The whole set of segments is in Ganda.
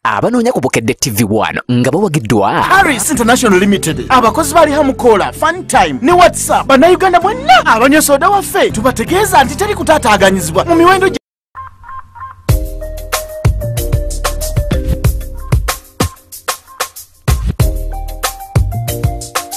Abanoonya ku Bukedde TV1 nga bawagiddwa Harris International Limited abakozi bali hamukola Fun Time ne WhatsApp bannayuganda bonna abanywa soda waffe tubategeeza nti teri kutaataaganyizibwa mu miwendo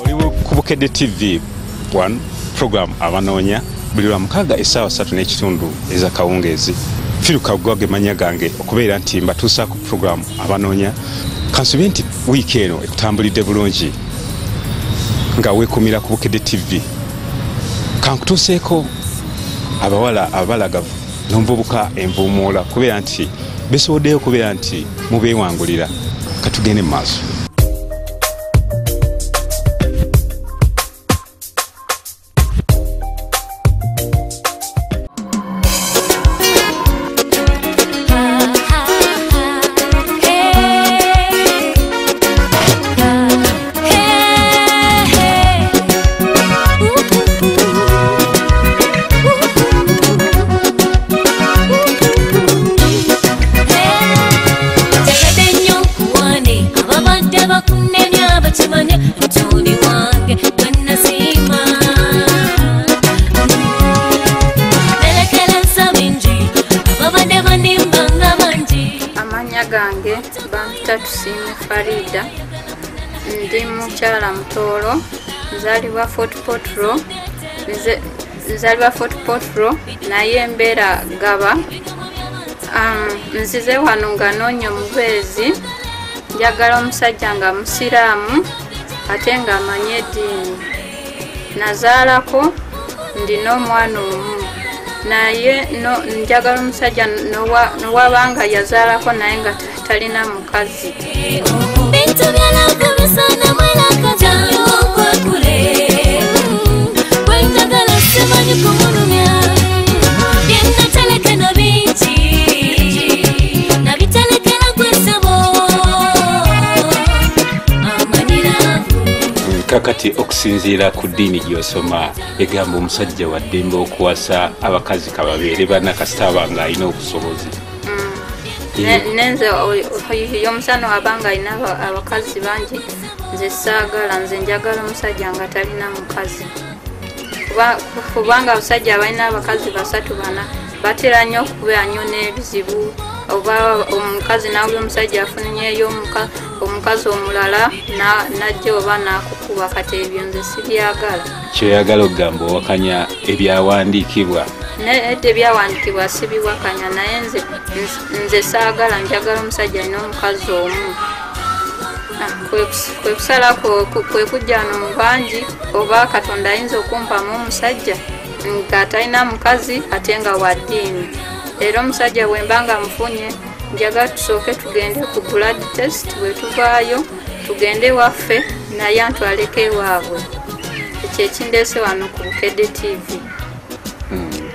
oliwo ku Bukedde TV1 program abanoonya buli lwa mukaaga essaawa 3:30 eza kawungeezi firuka gwage manya gange okubeera nti mbatuusa ku program abanoonya kansubi nti wiiki eno ekutambulidde bulungi nga weekumira ku Bukedde TV kankutuuseeko abawala abalagavu n'omuvubuka envuumuula kubeera nti besoboddeyo okubeera nti mubeewangulira katugende mu maaso. Farida ndi mukyala mutoro nzalibwa Fort Potro naye mbeera Gaba nzize wano nga noonya omubeezi njagala omusajja nga musiraamu ate nga amanye eddiini nazaalako ndina omwana omu naye njagala omusajja nowabanga yazaalako naye nga talina mukazi. Kakati okusinziira ku ddiini gy'osoma egamba omusajja wa ddembe okuwasa abakazi kababeere bana kasita abanga alina obusobozi. Nenze omusana wabanga alina abakazi bangi nze saagala nze njagala omusajja nga talina mukazi kubanga abasajja abalina abakazi 3 4 batera nnyo okubeera nnyo n'ebizibu oba omukazi nawulira omusajja afunyeeyo omukazi omulala najja oba nakukuba kati ebyo nze sibyagala. Kyoyagala okugamba owakanya ebyawandiikibwa? Nedde ebyawandiikibwa sibiwakanya naye nze saagala njagala omusajja alina omukazi omu. Kwe kusala kwe kujja no mu bangi oba Katonda ayinza okumpamu omusajja nga talina mukazi ate nga wa ddiini. Era omusajja bwembanga mufunye njagala tusooke tugende ku blood test bwe tuvaayo tugende waffe naye antwaleko ewaabwe. Ekyo ekindeese wano ku Bukedde TV.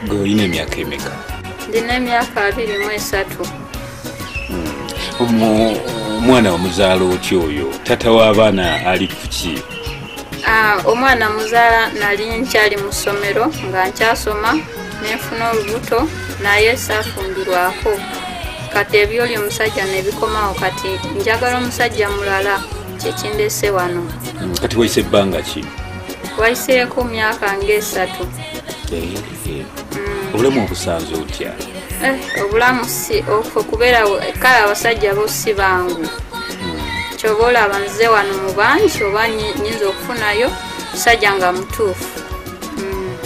Gwe olina emyaka emeka? Ndina emyaka 23. Omwana wa muzaala otya oyo? Tata w'abaana ali ku ki? Omwana muzaala nali nkyali mu ssomero nga nkyasoma nenfuna olubuto naye saafumbirwako. Kati ebyoli omusajja nebikomawo kati njagala omusajja mulala kyekindeese wano. Kati wayise ebbanga ki? Wayiseeko myaka nga 3. Obulamu obusanze otya? Obulamu si okubeera kale abasajja bo si bangu. Kyoba olaba nze wano mu bangi oba nyinza okufunayo musajja nga mutuufu.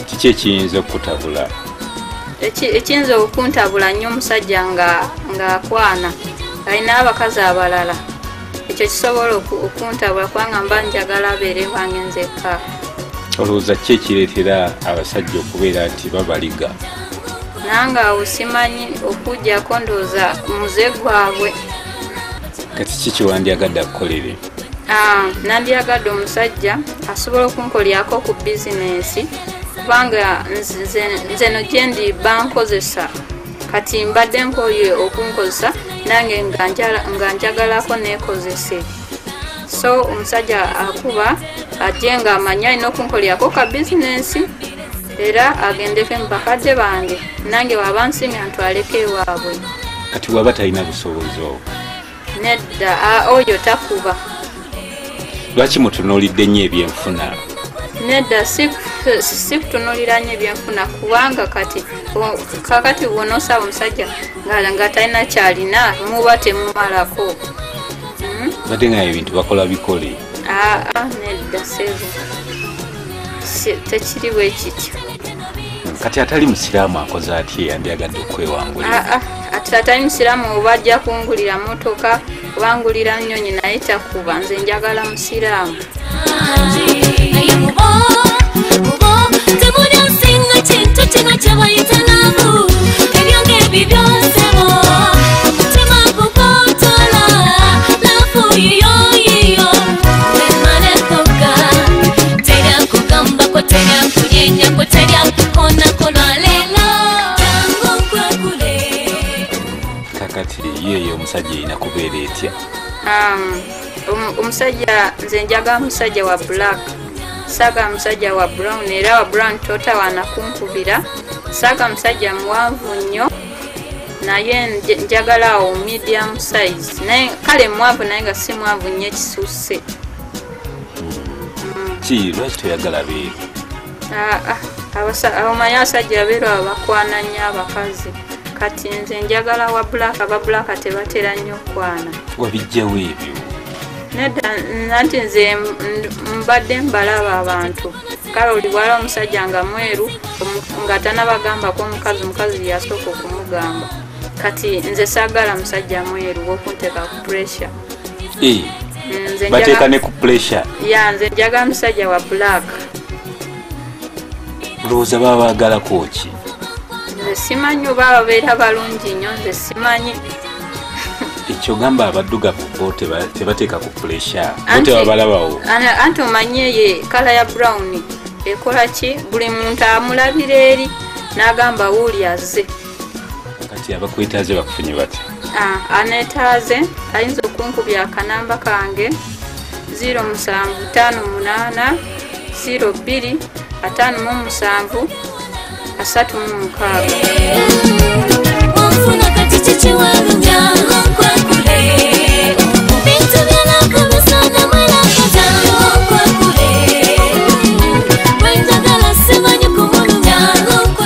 Kiki ekiyinza okutabula? Ekiyinza okuntabula nnyo omusajja nga akwana alina abakazi abalala. Ekyo kisobola okuntabula kubanga mba njagala abeere wange nzekka. Olowooza ki ekireetera abasajja okubeera nti babaliga? Nange awo simanyi okujjako ndowooza muze gwabwe. Kati ki kiwandyagadde akukolere? Nandyagadde omusajja asobola okunkolyako ku bizinesi kubanga nze no gye ndi bankozesa kati mbadde nkoye okunkozesa nange nga njagalako neekozese. So omusajja akuba ajje nga amanya alina okunkolyako ka bizinesi era agendeke mu bakadde bange nange waba nsimya ntwaleko ewaabwe. Kati waba talina busobozi obwo? nedda oyo takuba. Lwaki mutunuulidde nnyo ebyenfuna? Nedda si kutunuulira nnyo ebyenfuna kubanga kakati bw'onoosaba omusajja nga talina kyalina muba temumalako. Badde nga ebintu bakola bikole. Nedda sebo tekiri bwe kityo. Kati atali musiraamu akoze atya yandiyagadde okwewangulira? Ati atali musiraamu oba ajja kungulira motoka obangulira nnyonyi naye takuba. Nze njagala musiraamu. Kakati yeyo omusajja yina kubeera etya? Omusajja nze njagala musajja wa black, saaga musajja wa brown, era wa brown totawaana kunkubira. Saaga musajja muwanvu nnyo naye njagala o medium size, naye kale mwanvu naye nga si mwanvu nnyo ekisusse. Lwaki toyagala beeru? Omanyi abasajja beeru abakwana nnyo abakazi. Kati nze njagala wa black, aba black tebatera nnyo okwana. Wabijjawo ebyo? Nedda nanti nze mbadde mbalaba abantu. Kale oli bwala omusajja nga mweru nga tanabagambako omukazi yasooka okumugamba. Kati nze saagala musajja mweru w'okunteeka ku pressure. Bateeka ne ku pressure? Nze njagala musajja wa black. Olowooza baba baagalako ki? Nze simanyi oba babeera balungi nnyo, nze simanyi. Ekyo gamba abaddugavu bo tebateeka ku pressure, bo tebabalabawo. Anti omanyi ye kala ya brown ekola ki? Buli muntu amulabira eri n'agamba wuuli azze. Kati abakwetaaze bakufunye bati? Aneetaaze ayinza okunkubya akanamba kange 0758 02 57 36. Onfuna kati kikiwalumya nkwekule bintu byanakomisana malakata nkwekule bwenjagala simanyi kumulumya nkwekule.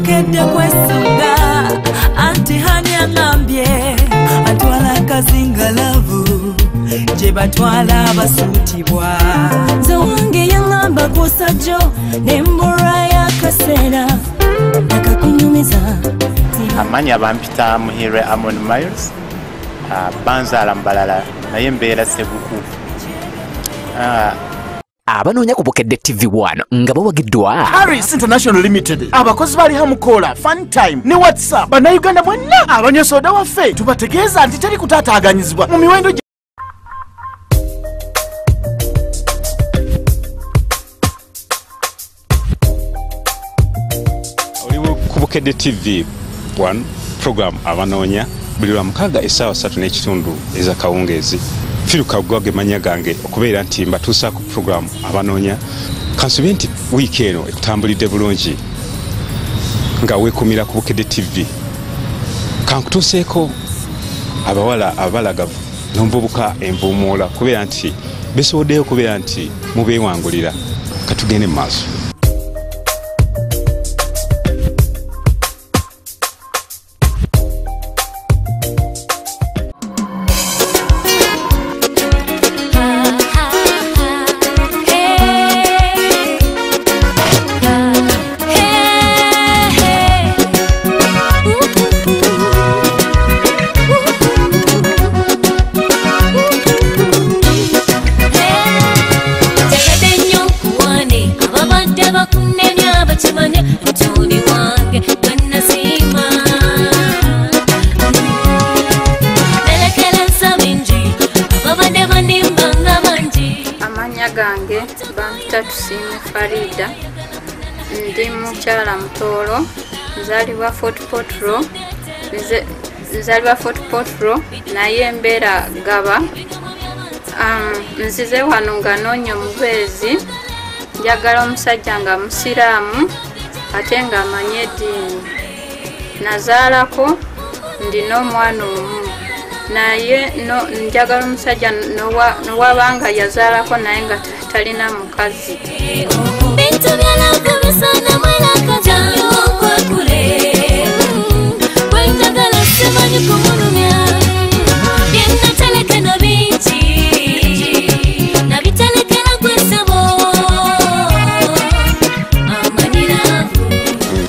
Kedde kwesunga anti hani angambye atwala kazinga lavu gye batwala abasuutibwa. Nze wange yangamba kusajjo nembura y'akaseera akakunyumiza. Amanyi abampita Muhirwe Amon Miles, banzaala mu balala naye mbeera Ssebuku. Abanoonya ku Bukedde TV1 nga bawagiddwa Harris International Limited, abakozi bali hamukola Fun Time ne WhatsApp. Bannayuganda mwenna abanywa soda waffe tubategeeza nti teri kutaataaganyizibwa mu miwendo. Oliwo ku Bukedde TV1 program abanoonya buli lwa mukaaga essaawa 3:30 eza kawungeezi. Firuka gwage manya gange okubeera nti mbatuusa ku program abanoonya. Kansubye nti wiiki eno ekutambulidde bulungi nga weekumira ku Bukedde TV. Kankutuuseeko abawala abalagavu n'omuvubuka envuumuula kubeera nti besoboddeyo okubeera nti mubeewangulira. Katugende mu maaso. gange bampita Tusiime Farida, ndi mukyala mutoolo nzalibwa Fort Portal naye mbeera Gaba. Nzize wano nga noonya omubeezi, njagala omusajja nga musiraamu ate nga amanye eddiini. Nazaalako ndina omwana omu naye njagala omusajja nowabanga yazaalako naye nga talina mukazi. Bintu byalavu bisana mwelaka jangu kwakule wenjagala simanyi kumulumya byennatalekano bingi nabitalekera kwesabo amanyiravu.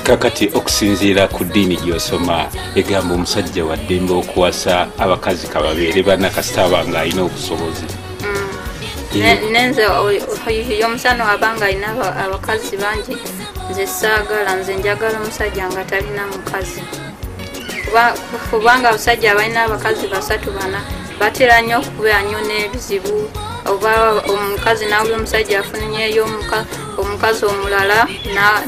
Kakati okusinziira ku ddiini gy'osoma egamba omusajja wa ddembe okuwasa abakazi kababeere bana kasita abanga alina obusobozi. Nenze omusana wabanga alina abakazi bangi nze saagala, nze njagala omusajja nga talina mukazi kubanga abasajja abalina abakazi 3-4 batera nnyo okubeeranyo n'ebizibu oba omukazi nawulira omusajja afunyeeyo omukazi omulala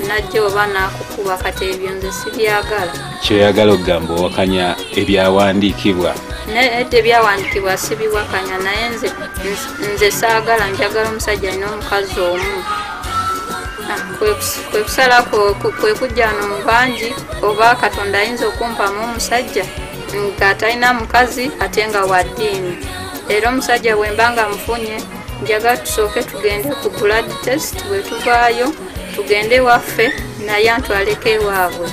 najja oba nakukuba. Kati ebyo nze sibyagala. Kyoyagala okugamba owakanya ebyawandiikibwa? Nedda ebyawandiikibwa sibiwakanya naye nze saagala, njagala omusajja alina omukazi omu. Kwe kusala kwe kujja wano mu bangi oba Katonda ayinza okumpamu omusajja nga talina mukazi ate nga wa ddiini. Era omusajja bwemba nga mufunye njagala tusooke tugende ku blood test, bwe tuvaayo tugende waffe naye antwaleko ewaabwe.